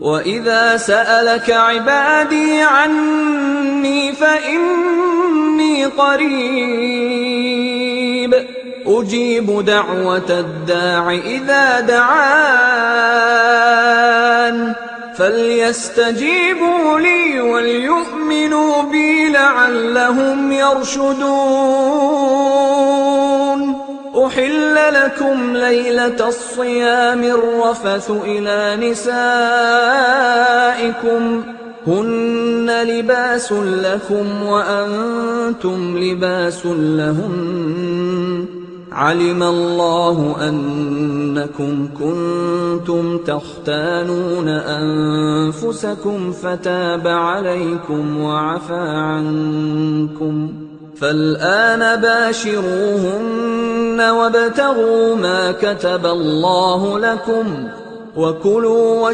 وَإِذَا سَأَلَكَ عِبَادِي عَنِّي فَإِنِّي قَرِيبٌ أُجِيبُ دَعْوَةَ الدَّاعِ إِذَا دَعَانِ فَلْيَسْتَجِيبُوا لِي وَلْيُؤْمِنُوا بِي لَعَلَّهُمْ يَرْشُدُونَ. أُحِلَّ لَكُمْ لَيْلَةَ الصِّيَامِ الرَّفَثُ إِلَىٰ نِسَائِكُمْ هُنَّ لِبَاسٌ لَّكُمْ وَأَنتُمْ لِبَاسٌ لَّهُنَّ عَلِمَ اللَّهُ أَنَّكُمْ كُنتُمْ تَخْتَانُونَ أَنفُسَكُمْ فَتَابَ عَلَيْكُمْ وَعَفَا عَنكُمْ فَالْآنَ بَاشِرُوهُنَّ وَابْتَغُوا مَا كَتَبَ اللَّهُ لَكُمْ وَكُلُوا